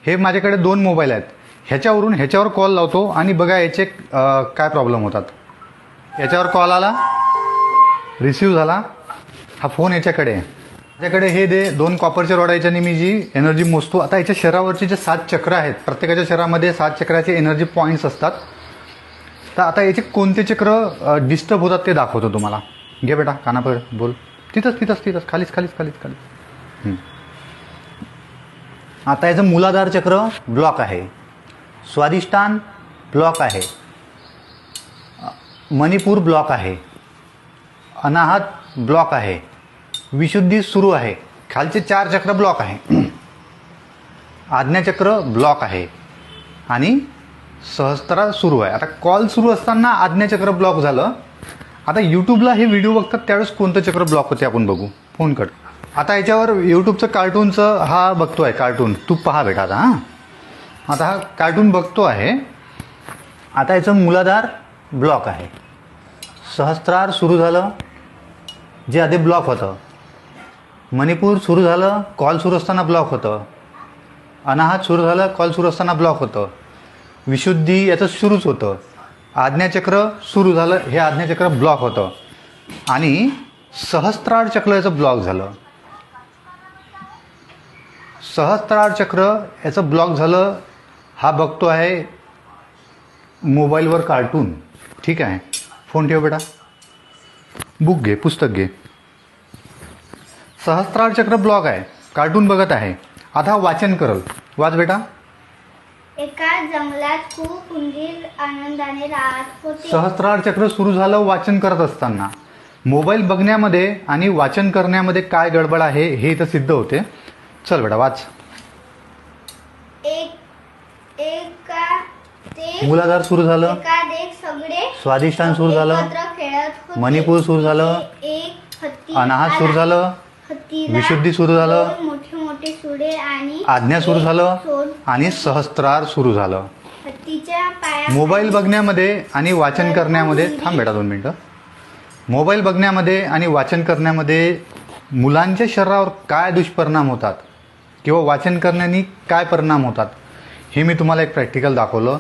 हे माझ्याकडे 2 मोबाईल आहेत. ह्याच्यावरून ह्याच्यावर कॉल लावतो आणि बघा याचे काय प्रॉब्लेम होतात. याच्यावर कॉल आला, रिसिव्ह झाला, हा फोन याच्याकडे आहे. त्याच्याकडे हे 2 कॉपरच्या रॉड याच्याने मी जी एनर्जी मोजतो. आता याच्या शरीरावरचे जे 7 चक्र आहेत, प्रत्येकाच्या शरीरामध्ये 7 चक्राचे एनर्जी पॉईंट्स असतात. तर आता याचे कोणते चक्र डिस्टर्ब होतात ते दाखवतो तुम्हाला. घे बेटा कानापड बोल. तिथंच खालीच. आता याचं मूलाधार चक्र ब्लॉक आहे, स्वादिष्टान ब्लॉक आहे, मणिपूर ब्लॉक आहे, अनाहत ब्लॉक आहे, विशुद्धी सुरू आहे. खालचे 4 चक्र ब्लॉक आहे. आज्ञाचक्र ब्लॉक आहे आणि सहस्त्रार सुरू आहे. आता कॉल सुरू असताना आज्ञाचक्र ब्लॉक झालं. आता यूट्यूबला हे व्हिडिओ बघतात त्यावेळेस कोणतं चक्र ब्लॉक होते आपण बघू. Phone cut. आता याच्यावर यूट्यूबचं कार्टूनचं हा बघतो आहे कार्टून. तू पहा बेटा आता. आता हा कार्टून बघतो आहे. आता याचं मूलाधार ब्लॉक आहे, सहस्त्रार सुरू झालं जे आधी ब्लॉक होतं, मणिपूर सुरू झालं कॉल सुरू असताना ब्लॉक होतं, अनाहत सुरू झालं कॉल सुरू असताना ब्लॉक होतं, विशुद्धी याचं सुरूच होतं, आज्ञाचक्र सुरू झालं हे आज्ञाचक्र ब्लॉक होतं आणि सहस्त्रार चक्र याचं ब्लॉक झालं. सहस्त्रार चक्र याचं ब्लॉक झालं. हा बघतो आहे मोबाईलवर कार्टून. ठीक आहे, फोन ठेव बेटा, बुक घे, पुस्तक घे. सहस्त्रार चक्र ब्लॉक आहे, कार्टून बघत आहे. आता वाचन करल. वाच बेटा. एका जंगलात खूप उंदीर आनंदाने राहत होते. सहस्त्रार चक्र सुरू झालं वाचन करत असताना. मोबाईल बघण्यामध्ये आणि वाचन करण्यामध्ये काय गडबड आहे हे इथं सिद्ध होते. चल बेटा वाच. मूलाधार सुरू झालं, सगळे स्वादिष्टान सुरू झालं, खेळत होते. मणिपूर सुरू झालं, एक हत्ती अनाहत सुरू झालं, हत्तीला विशुद्धी सुरू झालं, मोठे सुडे आणि आज्ञा सुरू झालं आणि सहस्त्रार सुरू झालं. हत्तीच्या पाया मोबाईल बघण्यामध्ये आणि वाचन करण्यामध्ये थांब बेटा 2 मिनिटं. मोबाईल बघण्यामध्ये आणि वाचन करण्यामध्ये मुलांच्या शरीरावर काय दुष्परिणाम होतात किंवा वाचन करण्याने काय परिणाम होतात हे मी तुम्हाला एक प्रॅक्टिकल दाखवलं.